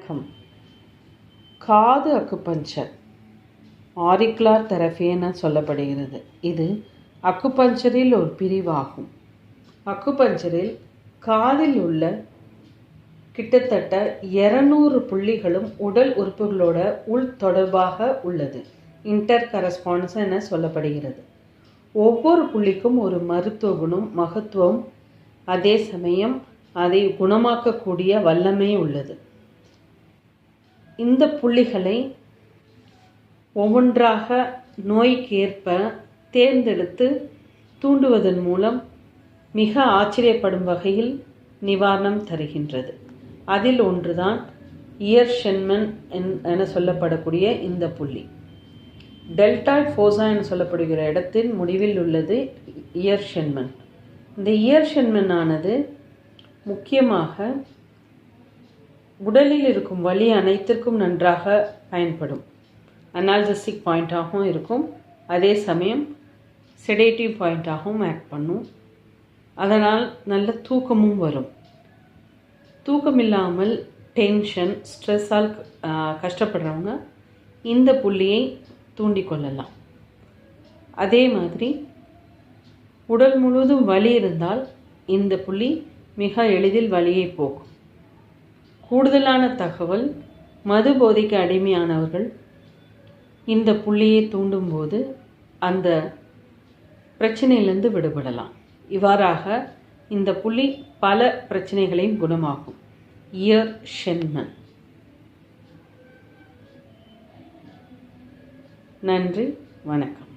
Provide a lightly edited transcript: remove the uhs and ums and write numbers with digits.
வணக்கம். காது acupuncture auricular therapy என சொல்லப்படுகிறது. இது அக்குபஞ்சரில் ஒரு பிரிவாகும். அக்குபஞ்சரில் காதில் உள்ள கிட்டத்தட்ட 200 புள்ளிகளும் உடல் உறுப்புகளோட உள் தொடர்பாக உள்ளது. இன்டர் கரஸ்பாண்டன்ஸ் என சொல்லப்படுகிறது. ஒவ்வொரு புள்ளிக்கும் ஒரு மருத்துவ குணம், மகத்துவம், அதே சமயம் அதை குணமாக்கக்கூடிய வல்லமை உள்ளது. இந்த புள்ளிகளை ஒவ்வொன்றாக நோய்க்கேற்ப தேர்ந்தெடுத்து தூண்டுவதன் மூலம் மிக ஆச்சரியப்படும் வகையில் நிவாரணம் தருகின்றது. அதில் ஒன்றுதான் இயர் ஷென்மன் என சொல்லப்படக்கூடிய இந்த புள்ளி. டெல்டாய்ட் ஃபோசா என சொல்லப்படுகிற இடத்தின் முடிவில் உள்ளது இயர் ஷென்மன். இந்த இயர் ஷென்மன் ஆனது முக்கியமாக உடலில் இருக்கும் வலி அனைத்திற்கும் நன்றாக பயன்படும். அனால்ஜெசிக் பாயிண்டாகவும் இருக்கும், அதே சமயம் செடேட்டிவ் பாயிண்டாகவும் ஆக்ட் பண்ணும். அதனால் நல்ல தூக்கமும் வரும். தூக்கம் இல்லாமல் டென்ஷன், ஸ்ட்ரெஸ்ஸால் கஷ்டப்படுறவங்க இந்த புள்ளியை தூண்டிக்கொள்ளலாம். அதே மாதிரி உடல் முழுவதும் வலி இருந்தால் இந்த புள்ளி மிக எளிதில் வலியை போக்கும். கூடுதலான தகவல், மது போதைக்கு அடிமையானவர்கள் இந்த புள்ளியை தூண்டும்போது அந்த பிரச்சனையிலிருந்து விடுபடலாம். இவ்வாறாக இந்த புள்ளி பல பிரச்சனைகளையும் குணமாகும். இயர் ஷென்மன். நன்றி, வணக்கம்.